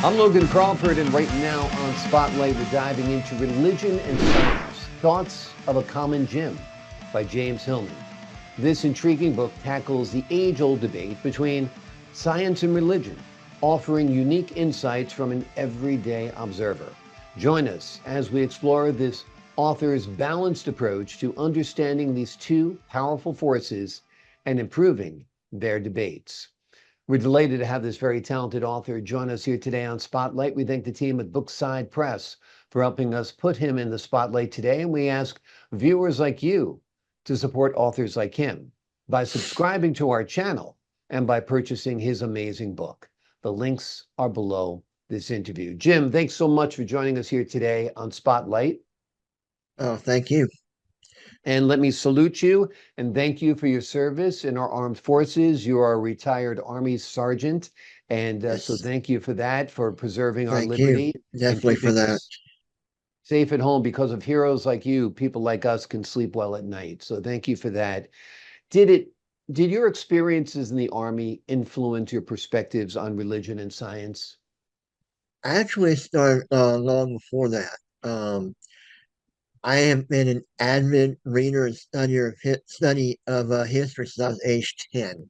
I'm Logan Crawford, and right now on Spotlight, we're diving into Religion and Science, Thoughts of a Common Gym by James Hillman. This intriguing book tackles the age-old debate between science and religion, offering unique insights from an everyday observer. Join us as we explore this author's balanced approach to understanding these two powerful forces and improving their debates. We're delighted to have this very talented author join us here today on Spotlight. We thank the team at Bookside Press for helping us put him in the spotlight today. And we ask viewers like you to support authors like him by subscribing to our channel and by purchasing his amazing book. The links are below this interview. Jim, thanks so much for joining us here today on Spotlight. Oh, thank you. And let me salute you and thank you for your service in our armed forces. You are a retired Army sergeant. And so Yes, thank you for that, for preserving our thank you. liberty and Definitely for keeping that. us safe at home. Because of heroes like you, people like us can sleep well at night. So thank you for that. Did your experiences in the Army influence your perspectives on religion and science? I actually started long before that. I have been an avid reader and study of history since I was age 10,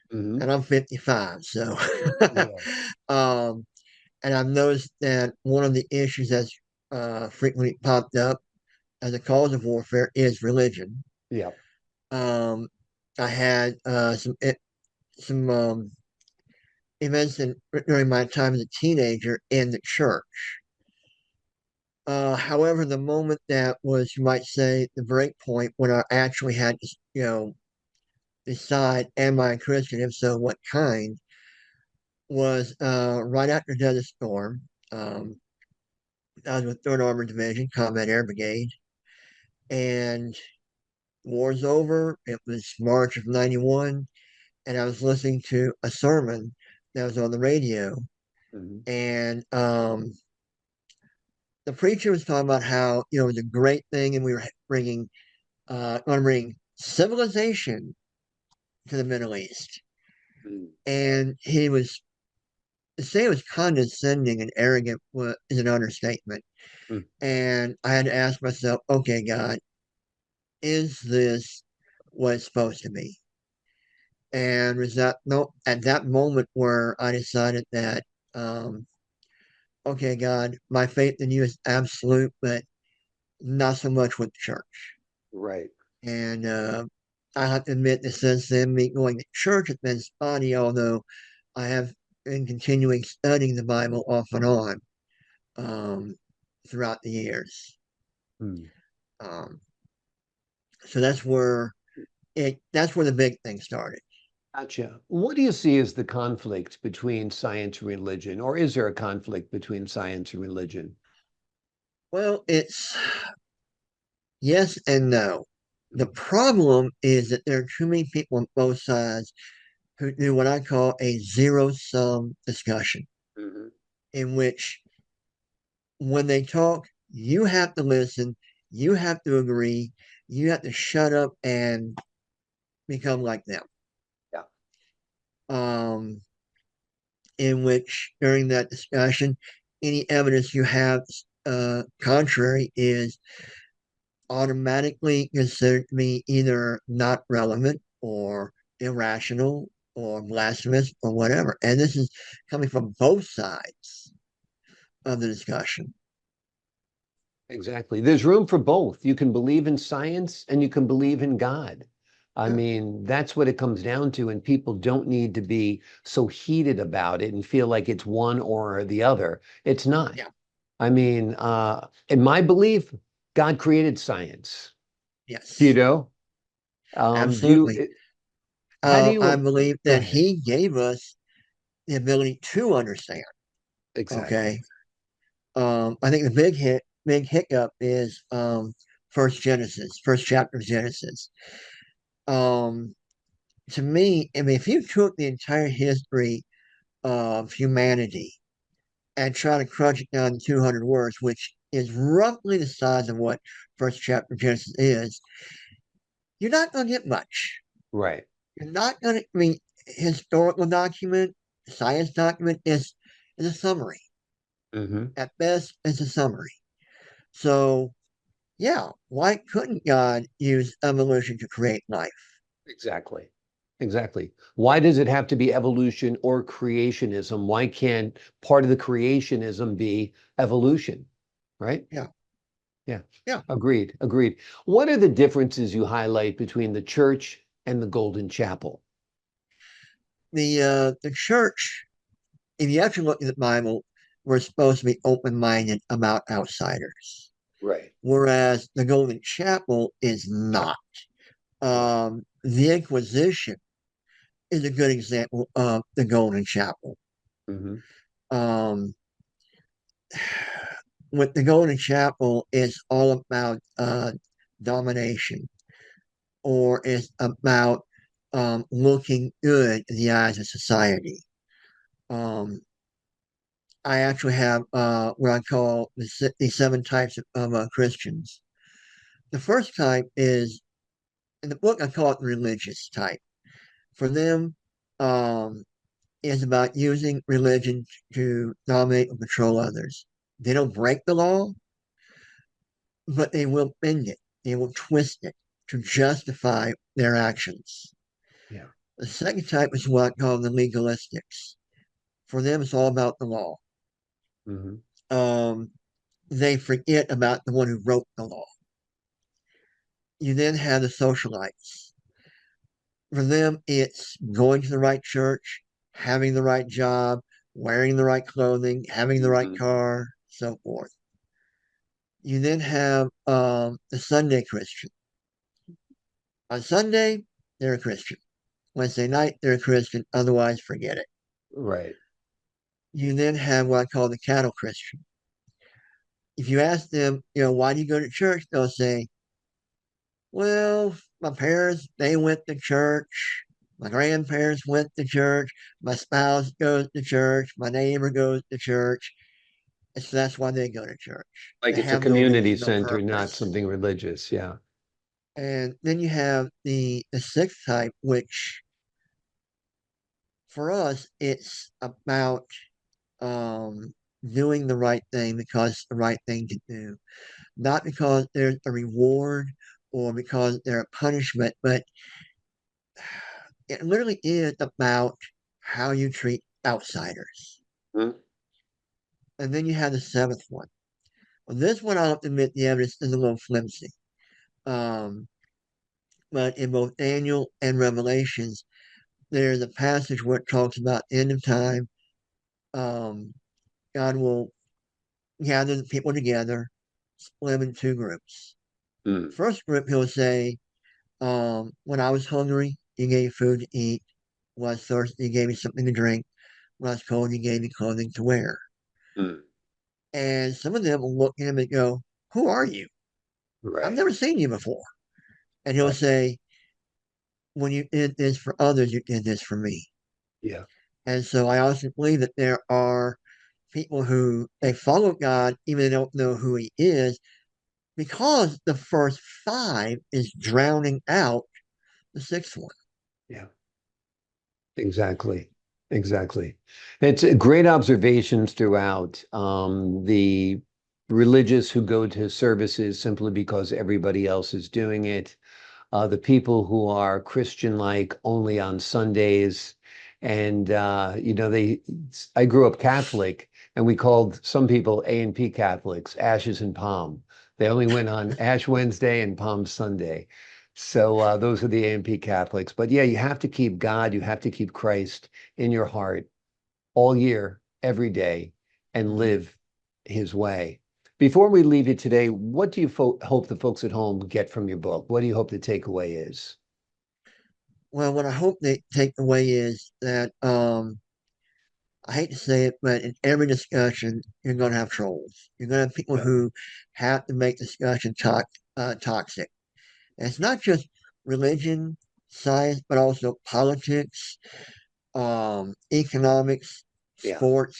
Hmm. and I'm 55. So, Yeah. um, and I've noticed that one of the issues that's frequently popped up as a cause of warfare is religion. Yeah. Um, I had some events during my time as a teenager in the church. However, the moment that was, you might say, the break point when I actually had to, decide, am I a Christian? If so, what kind? Was right after Desert Storm. I was with Third Armored Division, Combat Air Brigade, and war's over. It was March of '91, and I was listening to a sermon that was on the radio, Hmm. and the preacher was talking about how it was a great thing, and we were going to bring civilization to the Middle East. And he was to say it was condescending and arrogant is an understatement. Hmm. And I had to ask myself, okay, God, is this what it's supposed to be? And was that no at that moment where I decided that, um, okay, God, my faith in you is absolute, but not so much with the church. Right. And I have to admit that since then, me going to church has been spotty, although I have been continuing studying the Bible off and on um, throughout the years. Hmm. Um, so that's where the big thing started. Gotcha. What do you see as the conflict between science and religion, or is there a conflict between science and religion? Well, it's yes and no. The problem is that there are too many people on both sides who do what I call a zero sum discussion, Mhm. in which when they talk, you have to listen, you have to agree, you have to shut up and become like them. Yeah. Um, in which during that discussion, any evidence you have contrary is automatically considered to be either not relevant or irrational or blasphemous or whatever. And this is coming from both sides of the discussion. Exactly. There's room for both. You can believe in science and you can believe in God. I Yeah. mean, that's what it comes down to, and people don't need to be so heated about it and feel like it's one or the other. It's not. Yeah. I mean, in my belief, God created science. Do you Yes. know? Do you, Absolutely. how do I you, believe go that ahead. he gave us the ability to understand. Exactly. Okay. I think the big hiccup is first chapter of Genesis. Um, to me, I mean, if you took the entire history of humanity and try to crunch it down to 200 words, which is roughly the size of what first chapter of Genesis is, you're not going to get much. Right. You're not going to, I mean, historical document, science document is a summary. Hmm. At best, it's a summary. So, yeah, why couldn't God use evolution to create life? Exactly. Exactly. Why does it have to be evolution or creationism? Why can't part of the creationism be evolution? Right? Yeah, Yeah. yeah. Agreed. Agreed. What are the differences you highlight between the church and the Golden Chapel? The church, if you actually look at the Bible, we're supposed to be open minded about outsiders, Right. whereas the Golden Chapel is not. Right. The Inquisition is a good example of the Golden Chapel. Hmm. Um, with the Golden Chapel, it's all about domination, or it's about looking good in the eyes of society. Um, I actually have what I call the seven types of Christians. The first type is, in the book, I call it the religious type. For them, um, is about using religion to dominate and control others. They don't break the law, but they will bend it, they will twist it to justify their actions. Yeah. The second type is what I call the legalistics. For them, it's all about the law. Hmm. Um, they forget about the one who wrote the law. You then have the socialites. For them, it's going to the right church, having the right job, wearing the right clothing, having the right Hmm. car, so forth. You then have the Sunday Christian. On Sunday, they're a Christian. Wednesday night, they're a Christian. Otherwise, forget it. Right. You then have what I call the cattle Christian. If you ask them, why do you go to church? They'll say, well, my parents, they went to church. My grandparents went to church. My spouse goes to church. My neighbor goes to church. And so that's why they go to church. They Like it's a have no community reason, no center, not purpose. something religious. Yeah. And then you have the sixth type, which for us, it's about um, doing the right thing because it's the right thing to do, not because there's a reward or because there's a punishment, but it literally is about how you treat outsiders. Mhm. And then you have the seventh one. Well, this one, I'll admit, the evidence is a little flimsy. Um, but in both Daniel and Revelations, there's a passage where it talks about end of time. Um, God will gather the people together, split them in two groups. Mm. First group, he'll say, when I was hungry, you gave food to eat. When I was thirsty, you gave me something to drink. When I was cold, you gave me clothing to wear. Mm. And some of them will look at him and go, who are you? I've Right. never seen you before. And he'll Right. say, when you did this for others, you did this for me. Yeah. And so I also believe that there are people who they follow God, even they don't know who he is, because the first five is drowning out the sixth one. Yeah. Exactly. Exactly. It's great observations throughout. The religious who go to services simply because everybody else is doing it. The people who are Christian-like only on Sundays. And I grew up Catholic, and we called some people A&P Catholics, Ashes and Palm. They only went on Ash Wednesday and Palm Sunday. So those are the A&P Catholics. But yeah, you have to keep God, you have to keep Christ in your heart all year, every day, and live his way. Before we leave you today, what do you hope the folks at home get from your book? What do you hope the takeaway is? Well, what I hope they take away is that I hate to say it, but in every discussion, you're going to have trolls. You're going to have people Yep. who have to make discussion toxic. And it's not just religion, science, but also politics, economics, Yeah. sports,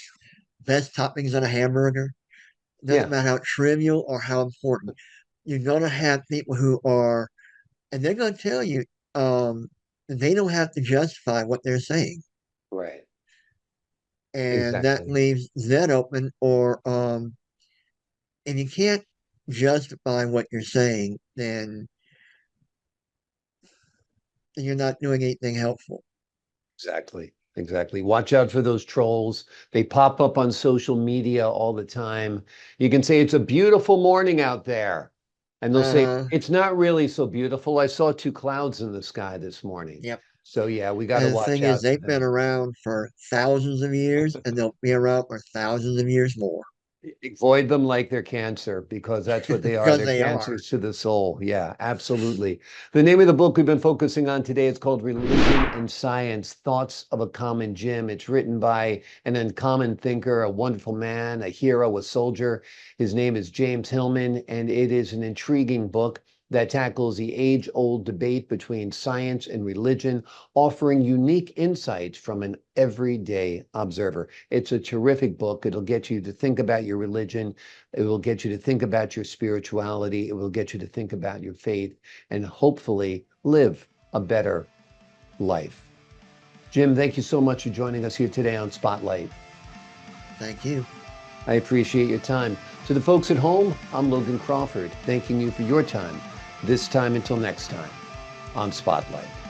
best toppings on a hamburger. It doesn't Yeah. matter how trivial or how important. You're going to have people who are, and they're going to tell you they don't have to justify what they're saying. Right. and that Exactly. leaves that open, or and you can't justify what you're saying, then you're not doing anything helpful. Exactly. Exactly. Watch out for those trolls. They pop up on social media all the time. You can say it's a beautiful morning out there. And they'll say, Uh-huh. it's not really so beautiful. I saw two clouds in the sky this morning. Yep. So yeah, we got to And the watch thing is, out for they've been them. around for thousands of years, and they'll be around for thousands of years more. Avoid them like they're cancer because that's what they are. Because They're they are. cancers to the soul. Yeah, absolutely. The name of the book we've been focusing on today is called Religion and Science, Thoughts of a Common Jim. It's written by an uncommon thinker, a wonderful man, a hero, a soldier. His name is James Hillman, and it is an intriguing book that tackles the age-old debate between science and religion, offering unique insights from an everyday observer. It's a terrific book. It'll get you to think about your religion. It will get you to think about your spirituality. It will get you to think about your faith and hopefully live a better life. Jim, thank you so much for joining us here today on Spotlight. Thank you. I appreciate your time. To the folks at home, I'm Logan Crawford, thanking you for your time. This time until next time on Spotlight.